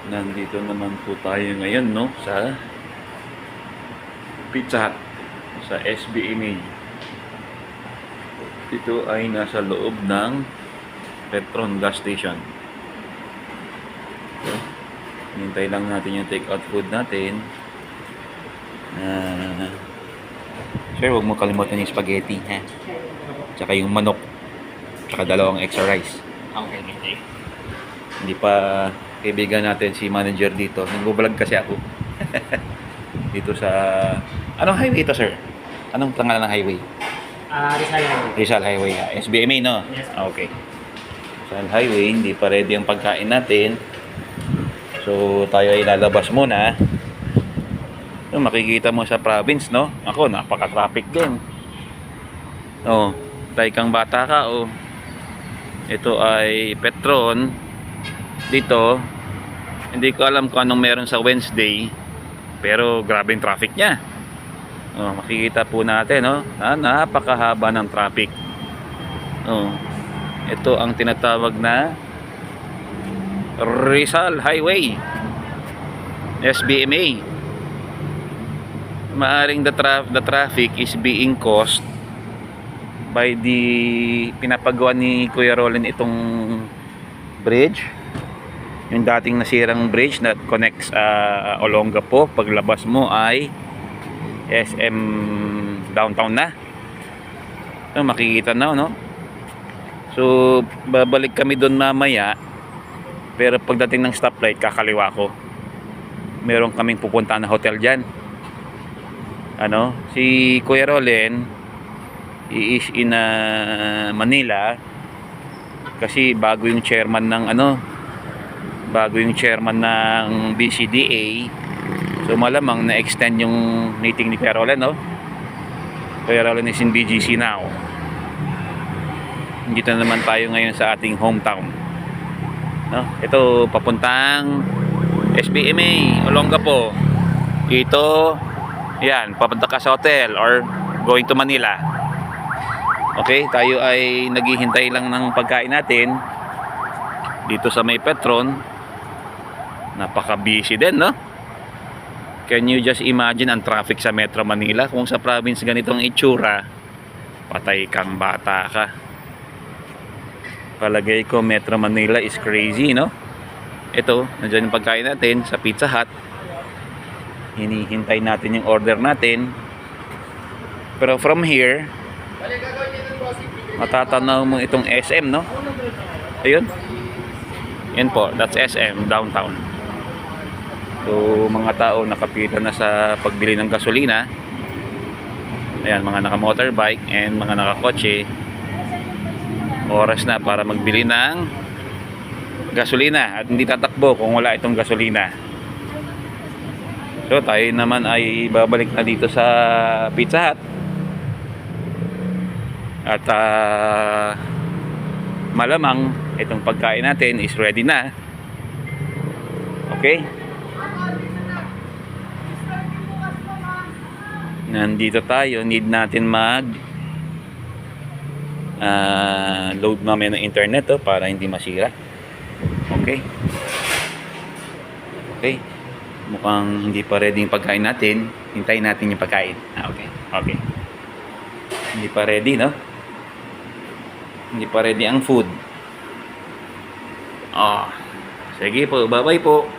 Nandito naman po tayo ngayon, no, sa Pizza Hut, sa SBMA. Ito ay nasa loob ng Petron gas station. So, hintay lang natin yung take out food natin. Sir, huwag mo kalimutan yung spaghetti, ha? Tsaka yung manok. Tsaka dalawang extra rice. Okay, okay. Hindi pa kaibigan natin si manager dito. Nag-vlog kasi ako. Dito sa... Anong highway ito, sir? Anong pangalan ng highway? Rizal Highway. Rizal Highway. SBMA, no? Yes. Okay. Rizal Highway, hindi pa ready ang pagkain natin. So, tayo ay lalabas muna. So, makikita mo sa province, no? Ako, napaka-traffic din. Oh, tayo kang bata ka, oh. Ito ay Petron. Dito, hindi ko alam kung anong meron sa Wednesday, pero grabe yung traffic niya. Oh, makikita po natin, no? Napakahaba ng traffic. Oh, ito ang tinatawag na Rizal Highway, SBMA. Maaring the traffic is being caused by the pinapagawa ni Kuya Roland itong bridge, yung dating nasirang bridge that connects Olongapo. Paglabas mo ay SM downtown na. So, makikita na, no? So, babalik kami doon mamaya, pero pagdating ng stoplight, kakaliwa ko. Meron kaming pupunta na hotel dyan. Ano? Si Kuya Roland is in Manila kasi bago yung chairman ng BCDA. So malamang na-extend yung meeting ni Kuya Roland, no? Kuya Roland is in BGC now. Dito naman tayo ngayon sa ating hometown, no? Ito papuntang SBMA Olongapo. Ito, yan, papunta ka sa hotel or going to Manila. Okay, tayo ay naghihintay lang ng pagkain natin dito sa may Petron. Napaka-busy din, no? Can you just imagine ang traffic sa Metro Manila? Kung sa province ganitong itsura, patay kang bata ka. Palagay ko Metro Manila is crazy, no? Ito, nandiyan yung pagkain natin sa Pizza Hut. Hinihintay natin yung order natin. Pero from here, matatanaw mo itong SM, no? Ayun. Yan po, that's SM downtown. So, mga tao nakapila na sa pagbili ng gasolina. Ayan, mga naka-motorbike and mga naka-kotse. Oras na para magbili ng gasolina at hindi tatakbo kung wala itong gasolina. So, tayo naman ay babalik na dito sa Pizza Hut. At malamang itong pagkain natin is ready na. Okay? Nandito tayo, need natin mag load mamaya ng internet, para hindi masira. Okay? Okay? Mukhang hindi pa ready yung pagkain natin. Hintayin natin yung pagkain. Okay. Okay. Hindi pa ready, no? Hindi pa ready ang food. Sige po, bye-bye po.